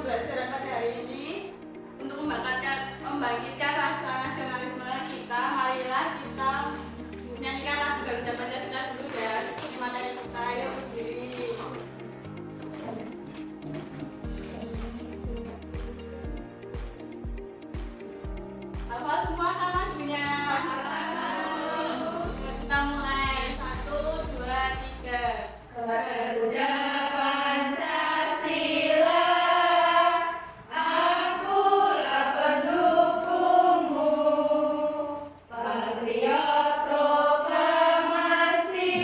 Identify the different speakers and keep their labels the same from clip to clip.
Speaker 1: pembelajaran pada hari ini untuk membangkitkan rasa nasionalisme kita. Marilah kita menyanyikan lagu Garuda Pancasila dulu ya. Ini materi kita, yuk berdiri. Hafal semua kan lagunya? Kita mulai 1, 2, 3. Garuda Pancasila, akulah pendukungmu, patriot proklamasi,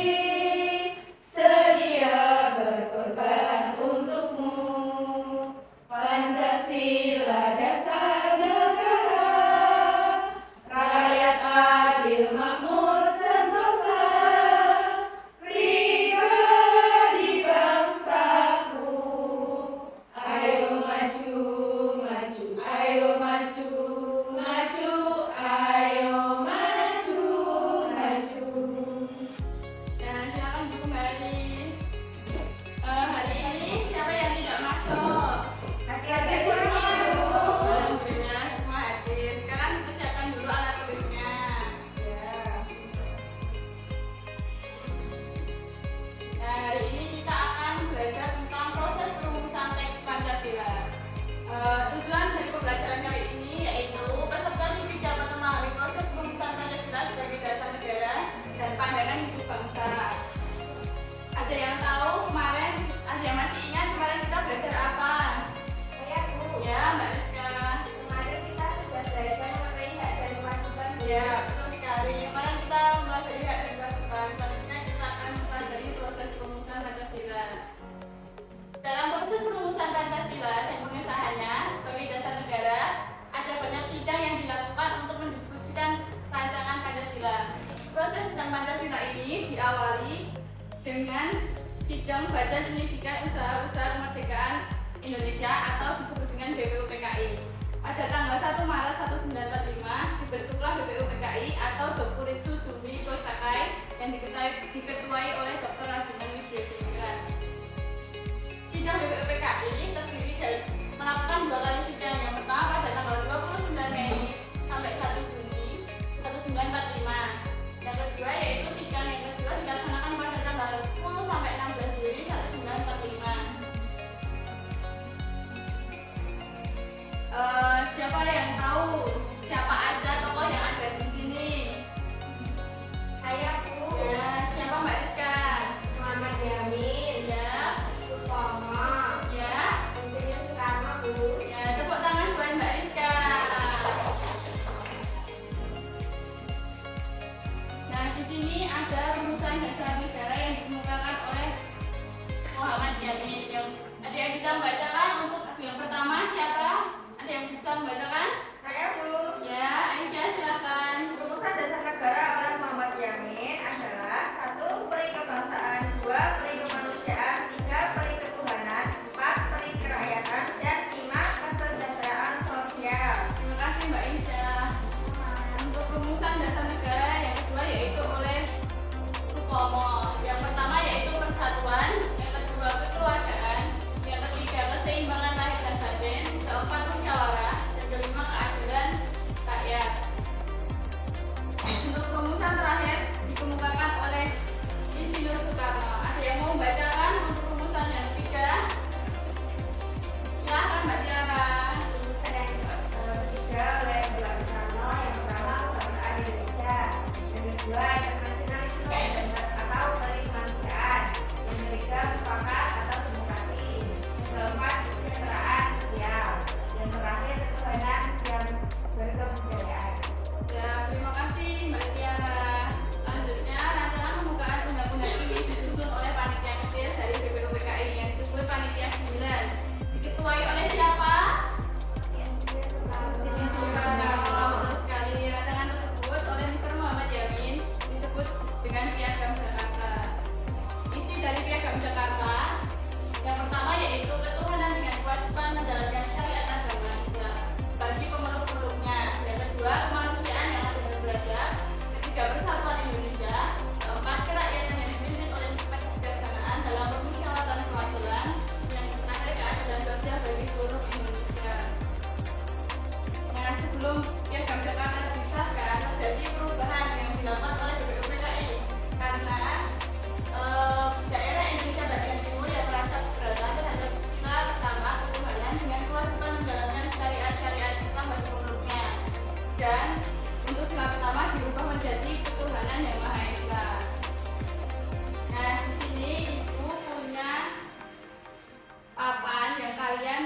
Speaker 1: sedia berkorban untukmu. Pancasila dasar negara, rakyat adil makmur sentosa, pribadi bangsaku. Ayo maju, maju, ayo maju, maju, ayo maju, maju. Dan silakan kembali. Hari ini siapa yang tidak masuk? Hadir semua. Alhamdulillah semua hadir. Sekarang persiapkan dulu alat tulisnya. Nah, hari ini kita akan belajar tentang proses perumusan teks Pancasila. Tujuan dari pembelajaran kali ini yaitu peserta didik dapat memahami proses perumusan Pancasila sebagai dasar negara dan pandangan hidup bangsa. Ada yang tahu kemarin, ada yang masih ingat kemarin kita belajar apa?
Speaker 2: Saya Bu.
Speaker 1: Ya, Mbak Rizka.
Speaker 2: Kemarin kita sudah belajar mengenai hak dan kewajiban.
Speaker 1: Ya, betul sekali. Kemarin kita mempelajari hak dan kewajiban. Selanjutnya kita akan mempelajari proses perumusan Pancasila. Dalam proses perumusan Pancasila dan pengesahannya sebagai dasar negara, ada banyak sidang yang dilakukan untuk mendiskusikan rancangan Pancasila. Proses sidang Pancasila ini diawali dengan sidang Badan Penyelidikan Usaha-Usaha Kemerdekaan Indonesia atau disebut dengan BPUPKI. Pada tanggal 1 Maret 1945 dibentuklah BPUPKI atau Dokuritsu Jumi Kosakai yang diketuai oleh Dr. Rajiman Widyasingrat. Sidang BPUPKI terdiri dari melakukan 2 kali sidang. Yang pertama pada tanggal 29 Mei sampai 1 Juni 1945. Yang kedua yaitu sidang yang kedua dilaksanakan pada tanggal 10 sampai 16 Juli 1945. Siapa yang tahu siapa aja tokoh yang ada di sini?
Speaker 2: Saya Bu.
Speaker 1: Ya, siapa Mbak Rizka?
Speaker 2: Muhammad Yamin.
Speaker 1: Ya,
Speaker 2: Supomo.
Speaker 1: ya,
Speaker 2: Insinyur Soekarno Bu.
Speaker 1: ya. Tepuk tangan buat Mbak Rizka. Nah, di sini ada rumusan dasar negara yang dikemukakan oleh Muhammad Yamin. Ada yang bisa membacakan untuk yang pertama siapa? Ada yang bisa membacakan?
Speaker 2: Saya Bu.
Speaker 1: Ya, Aisyah silakan.
Speaker 2: Rumusan dasar negara oleh Muhammad Yamin adalah 1. Peri kebangsaan, 2. Peri kemanusiaan, 3. Peri ketuhanan, 4. Peri kerakyatan, dan 5. Kesejahteraan sosial.
Speaker 1: Terima kasih Mbak Aisyah. Untuk rumusan dasar negara yang kedua yaitu oleh Supomo. Yang pertama yaitu persatuan, yang kedua kekeluargaan, yang ketiga keseimbangan lahir dan batin, keempat musyawarah, dan kelima keadilan rakyat. Untuk rumusan terakhir dikemukakan oleh Insinyur Soekarno. Ada yang mau membacakan untuk rumusan yang ketiga? Silahkan Mbak Tiara.
Speaker 2: Rumusan yang ketiga oleh Bung Karno. Yang pertama kebangsaan Indonesia, yang kedua internasionalisme atau kemanusiaan, yang ketiga mufakat atau demokrasi, yang keempat kesejahteraan sosial, yang terakhir ketuhanan yang berkebudayaan.
Speaker 1: Ya, terima kasih Mbak Tiara. Selanjutnya, rancangan pembukaan undang-undang ini disusun oleh panitia kecil dari BPUPKI yang disebut Panitia 9. Diketuai oleh siapa? Insinyur Soekarno. Betul sekali. Rancangan tersebut oleh Mr. Muhammad Yamin disebut dengan Piagam Jakarta. Isi dari Piagam Jakarta yang pertama yaitu ketuhanan dengan kewajiban menjalankan syariat agama Islam bagi pemeluk-pemeluknya. Yang kedua, kemanusiaan yang adil dan beradab. Ketiga, persatuan Indonesia. Keempat, kerakyatan yang dipimpin oleh sifat kebijaksanaan dalam permusyawaratan perwakilan. Yang terakhir, keadilan sosial bagi seluruh Indonesia. sebelum Piagam Jakarta disahkan terjadi perubahan yang dilakukan oleh BPUPKI karena daerah Indonesia bagian timur yang merasa keberatan terhadap sila pertama ketuhanan dengan kewajiban menjalankan syariat Islam bagi penduduknya, dan untuk sila pertama dirubah menjadi ketuhanan yang Maha Esa. Nah, di sini ibu punya papan yang kalian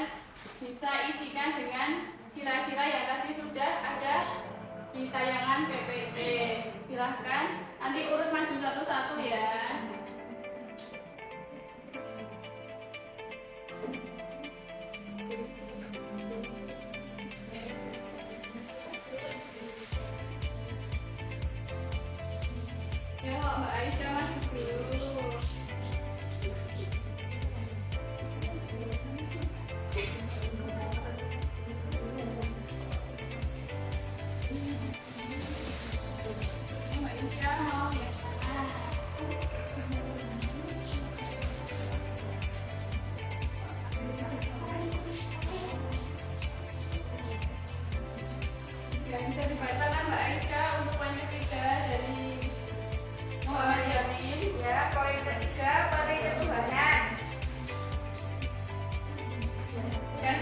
Speaker 1: bisa isikan dengan sila-sila yang tadi sudah ada di tayangan PPT. Silahkan nanti urut maju satu-satu ya. Yuk, Mbak Aisyah maju dulu. Mbak Aisyah mau yang mana? Ya, bisa dibacakan Mbak Aisyah untuk poin ketiga dari Muhammad Yamin.
Speaker 2: Ya, poin ketiga pada ketuhanan.
Speaker 1: Dan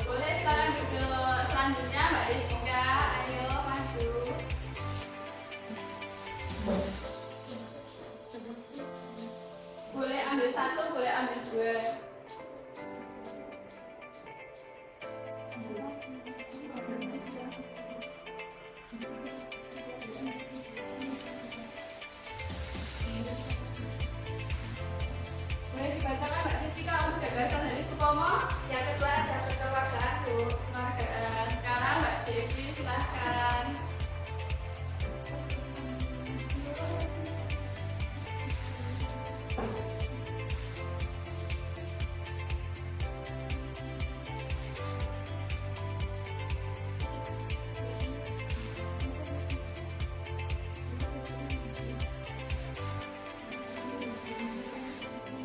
Speaker 1: boleh sekarang duduk selanjutnya Mbak Rizka, ayo maju. Boleh ambil satu, boleh ambil dua. Boleh dibacakan Mbak Rizka untuk gagasan dari Supomo.
Speaker 2: Yang kedua ada kekeluargaan, Bu.
Speaker 1: Nah, sekarang Mbak Devi silahkan.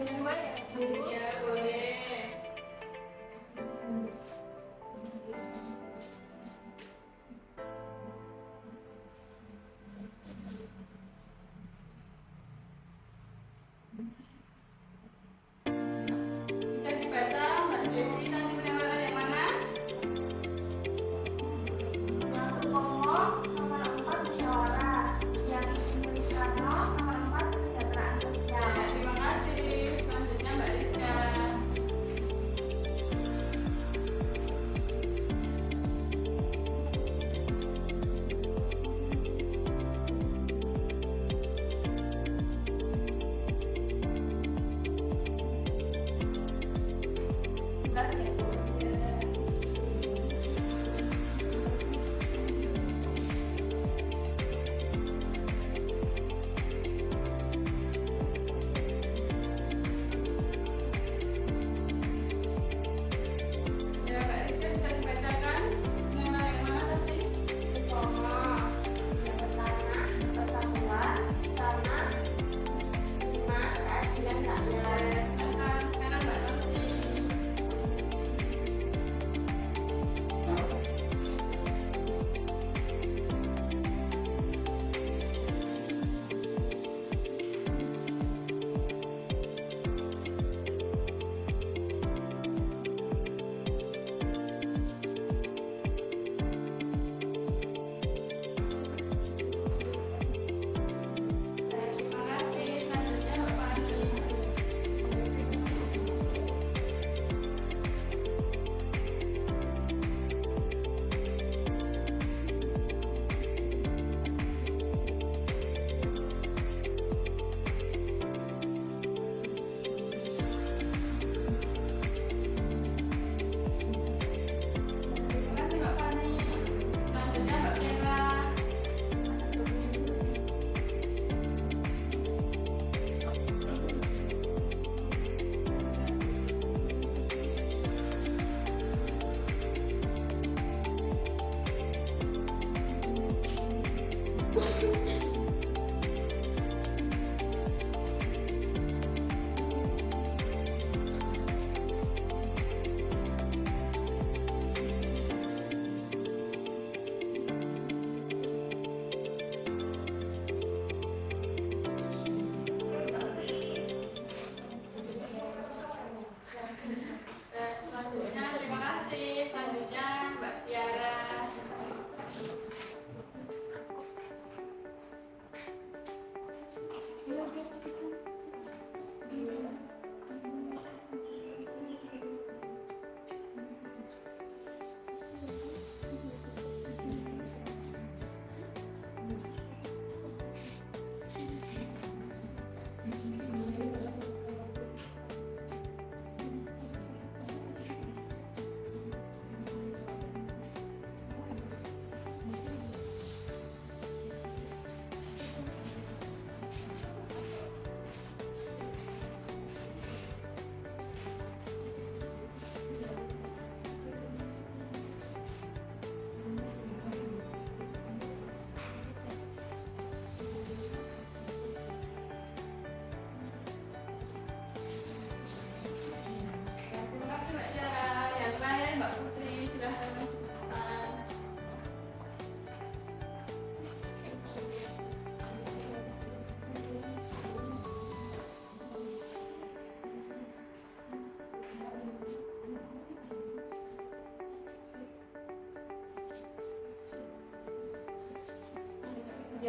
Speaker 2: Kedua ya, Bu.
Speaker 1: Ya boleh.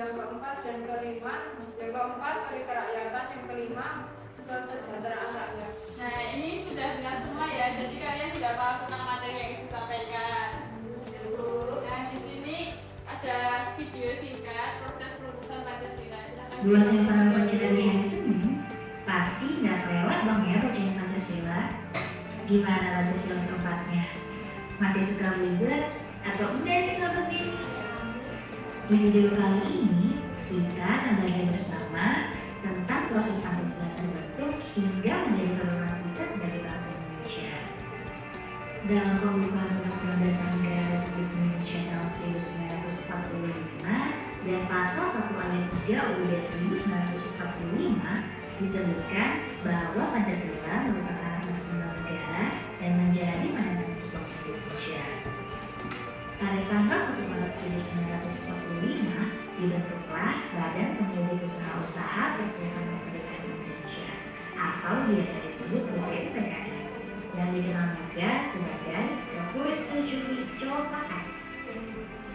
Speaker 2: yang keempat dan kelima. Yang keempat hari kerakyatan, yang kelima kesejahteraan rakyat.
Speaker 1: Nah, ini sudah dengar semua ya. Jadi kalian sudah paham tentang materi yang Ibu sampaikan. Nah, di sini ada video singkat proses perumusan Pancasila. Silakan.
Speaker 3: Buat yang pernah baca dari hari Senin, pasti nggak kelewat dong ya bacain Pancasila. Gimana Pancasila keempatnya? Masih suka ribet atau enggak nih sahabat ini? Di video kali ini, kita akan belajar bersama tentang proses Pancasila terbentuk hingga menjadi pedoman kita sebagai bangsa Indonesia. Dalam pembukaan Undang-Undang Dasar Negara Republik Indonesia tahun 1945 dan pasal 1 ayat 3 UUD 1945 disebutkan bahwa Pancasila merupakan asas undang negara dan menjadi mandat bangsa Indonesia. Pada tanggal 1 Maret 1945 dibentuklah Badan Penyelidik Usaha-Usaha Perserikatan Kemerdekaan Indonesia atau biasa disebut BPUPKI yang dikenal juga sebagai Republik Joseon.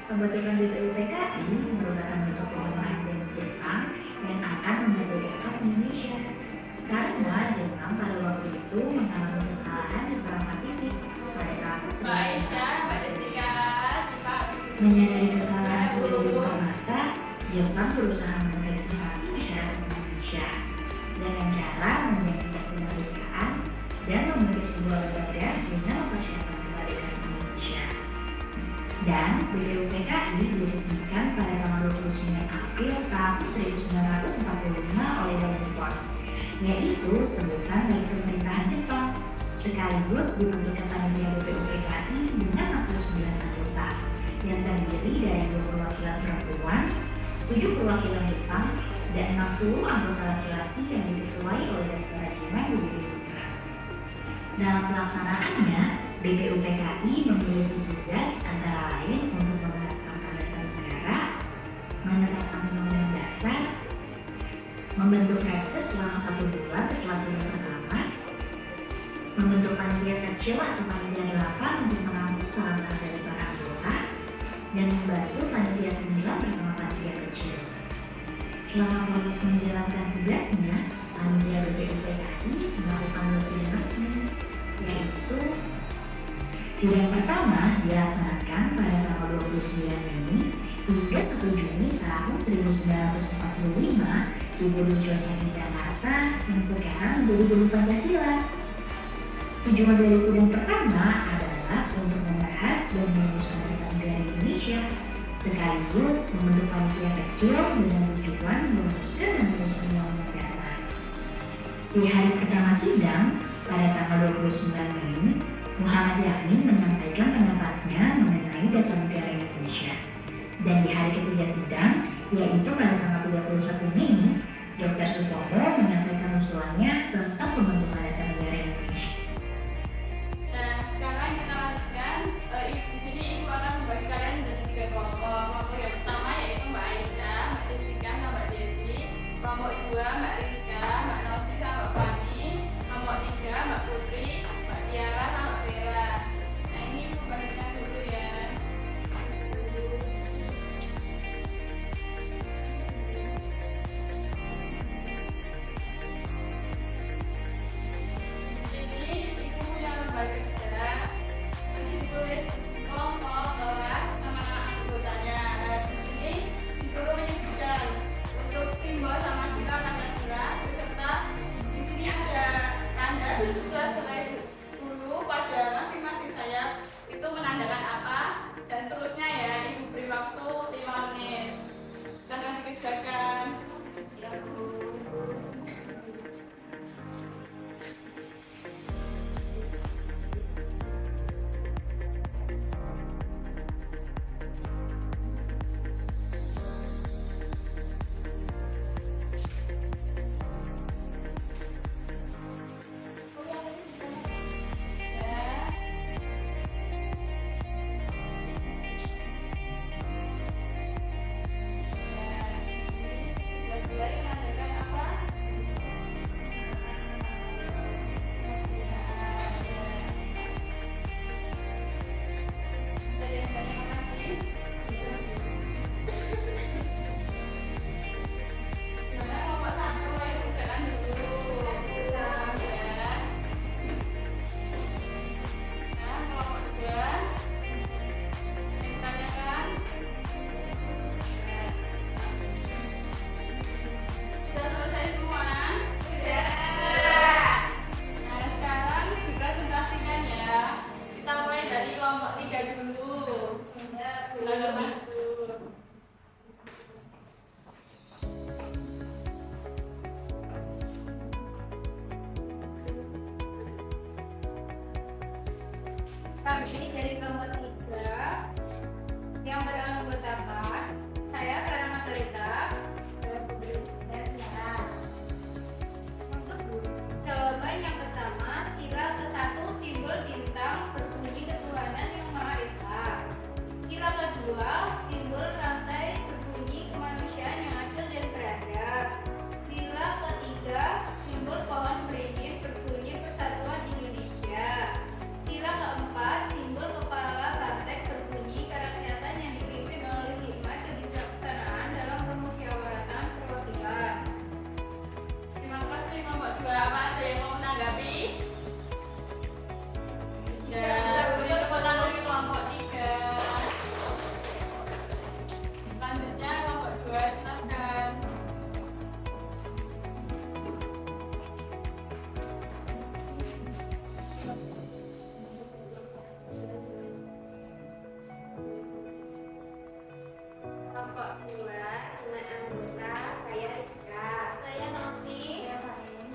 Speaker 3: Pembentukan BPUPKI merupakan bentuk perubahan janji Jepang yang akan memerdekakan Indonesia karena Jepang pada waktu itu mengalami kekalahan di Perang Pasifik pada tahun
Speaker 1: Mbak Aisyah, Mbak Jessica,
Speaker 3: Menyadari kekalahan sudah di depan mata, Jepang berusaha menekan simpati masyarakat Indonesia dengan cara menyatakan kemerdekaan dan membentuk sebuah lembaga dengan mempersiapkan kemerdekaan Indonesia. Dan BPUPKI diresmikan pada tanggal 29 April tahun 1945 oleh Dagupan, yaitu sebutan dari pemerintahan Jepang, sekaligus dibentukkan panitia BPUPKI dengan 49 anggota yang terdiri dari 20 perwakilan perempuan, 7 perwakilan Jepang, dan 60 anggota laki-laki yang diketuai oleh Dr. Rajiman Widyudara. Dalam pelaksanaannya, BPUPKI memiliki tugas antara lain untuk membahas tentang dasar negara, menetapkan undang-undang dasar, membentuk reses selama 1 bulan setelah sidang pertama, membentuk panitia kecil atau panitia 8 untuk menampung salah dari para anggota, dan membantu panitia 9 bersama panitia kecil. Selama proses menjalankan tugasnya, panitia BPUPKI melakukan sidang resmi, yaitu sidang pertama dilaksanakan pada tanggal 29 Mei hingga 1 Juni tahun 1945 di Gedung Joseon Jakarta yang sekarang menjadi Gedung Pancasila. Tujuan dari sidang pertama adalah untuk membahas dan merumuskan dasar negara Indonesia, sekaligus membentuk panitia kecil dengan tujuan merumuskan dan menyusun undang-undang dasar. Di hari pertama sidang pada tanggal 29 Mei, Muhammad Yamin menyampaikan pendapatnya mengenai dasar negara Indonesia. Dan di hari ketiga sidang, yaitu pada tanggal 31 Mei, Dr. Sutomo menyampaikan usulannya tentang pembentukan dasar negara Indonesia.
Speaker 1: Nah, sekarang kita lanjutkan. Di sini Ibu akan membagi kalian menjadi 3 kelompok. Kelompok yang pertama yaitu Mbak Aisyah, Mbak Jessica, dan Mbak Desi. Kelompok 2 Mbak Rizka, Mbak Nosi, dan Mbak Fani. Kelompok 3 Mbak Putri, Mbak Tiara, dan Mbak Vera. Nah, ini Ibu bagikan dulu ya. Kerja nanti ditulis kelompok, kelas, sama nama anggotanya. Nah, di sini disuruh menyebutkan untuk simbol sama sila Pancasila beserta di sini ada tanda 17 helai dulu pada masing-masing sayap itu menandakan apa dan seterusnya ya. Ibu beri waktu 5 menit. Silahkan dikerjakan. Ya Bu. 3 dulu.
Speaker 2: Ya,
Speaker 1: Silakan masuk.
Speaker 2: Kami dari kelompok 3 yang beranggotakan saya Prana Margarita, saya Putri dan Tiara. Untuk jawaban yang pertama, sila ke-1 simbol bintang berbunyi ketuhanan yang Maha Esa. Sila kedua, simbol rantai berbunyi kemanusiaan yang adil dan beradab. Sila ketiga, simbol pohon beringin berbunyi persatuan Indonesia. Sila keempat, simbol kepala rantai berbunyi kerakyatan yang dipimpin oleh hikmat kebijaksanaan dalam permusyawaratan perwakilan.
Speaker 1: Terima kasih kelompok 2. Apa ada yang mau menanggapi? Dan beri tepuk tangan bagi kelompok 3. Selanjutnya kelompok 2, silakan.
Speaker 2: Kelompok 2 dengan anggota saya Rizka, saya Nosi, saya Fahin.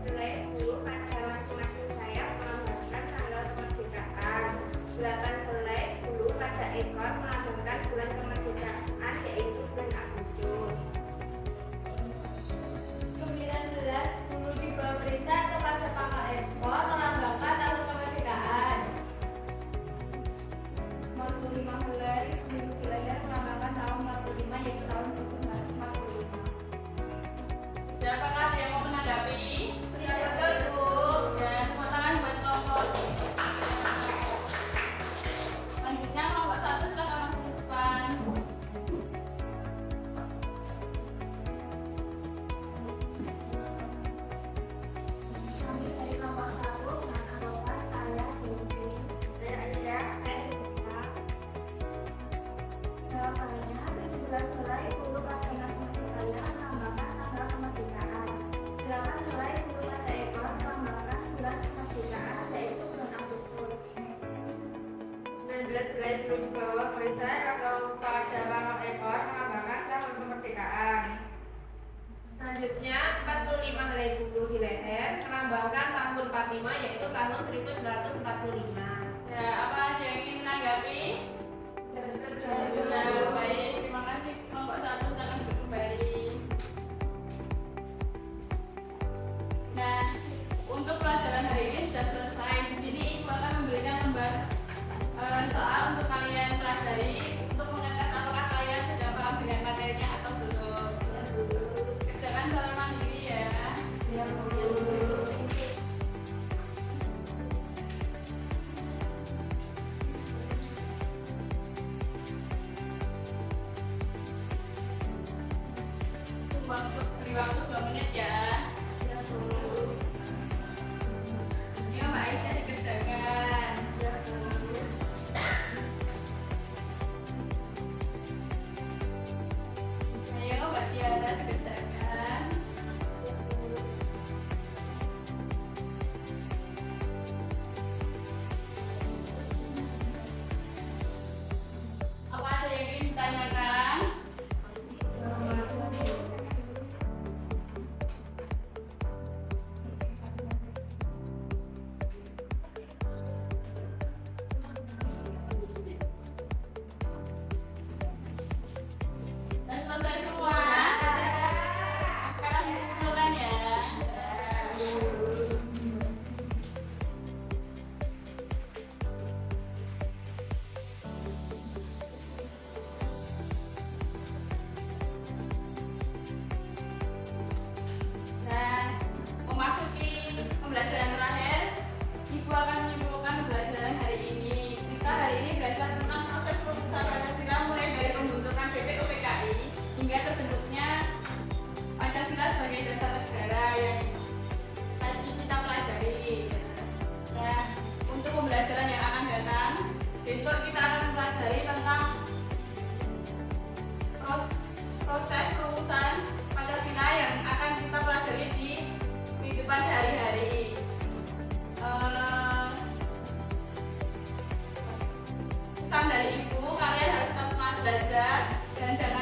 Speaker 2: Helai bulu pada masing-masing sayap melambangkan tanggal kemerdekaan. 8 helai bulu pada ekor melambangkan bulan kemerdekaan, yaitu bulan Agustus. 19 bulu di bawah perisa atau pada pangkal ekor melambangkan tahun kemerdekaan. 45 helai bulu di leher melambangkan tahun 45, yaitu tahun 1945.
Speaker 1: Apakah ada yang mau menanggapi?
Speaker 2: Ya, betul, Bu.
Speaker 1: Dan tepuk tangan buat kelompok 3. Selanjutnya kelompok 1, silakan masuk ke depan.
Speaker 2: Kami dari kelompok 1 dengan anggota saya Devi, saya Aisyah, saya Rizka. Jawabannya 17 helai bulu pada masing-masing saya melambangkan tanggal kemerdekaan. 8 helai bulu pada ekor melambangkan bulan kemerdekaan, yaitu bulan Agustus. 19 helai bulu di bawah perisai atau pada pangkal ekor melambangkan tahun kemerdekaan. Selanjutnya 45 helai bulu di leher melambangkan tahun 45, yaitu tahun 1945.
Speaker 1: Ya, apa ada yang ingin menanggapi?
Speaker 2: Sudah.
Speaker 1: Sudah, baik. Terima kasih kelompok 1, silakan duduk kembali. Nah, untuk pelajaran hari ini sudah selesai. Di sini Ibu akan memberikan lembar soal untuk kalian pelajari untuk mengetes apakah kalian sudah paham dengan materinya atau belum. Kerjakan secara mandiri ya.
Speaker 2: Ya, Bu.
Speaker 1: Beri waktu 2 menit ya.
Speaker 2: Ya, Bu.
Speaker 1: Ayo Mbak Aisyah dikerjakan.
Speaker 2: Ya, Bu.
Speaker 1: Ayo Mbak Tiara dikerjakan. Apa ada yang ingin ditanyakan? Dan selesai semua. Sekarang dikumpulkan ya. Nah, memasuki pembelajaran terakhir, Ibu akan menyimpulkan pembelajaran hari ini. Kita hari ini belajar tentang proses perumusan Pancasila mulai dari pembentukan BPUPKI hingga terbentuknya Pancasila sebagai dasar negara yang tadi kita pelajari. Nah, untuk pembelajaran yang akan datang, besok kita akan mempelajari tentang proses perumusan Pancasila yang dan jangan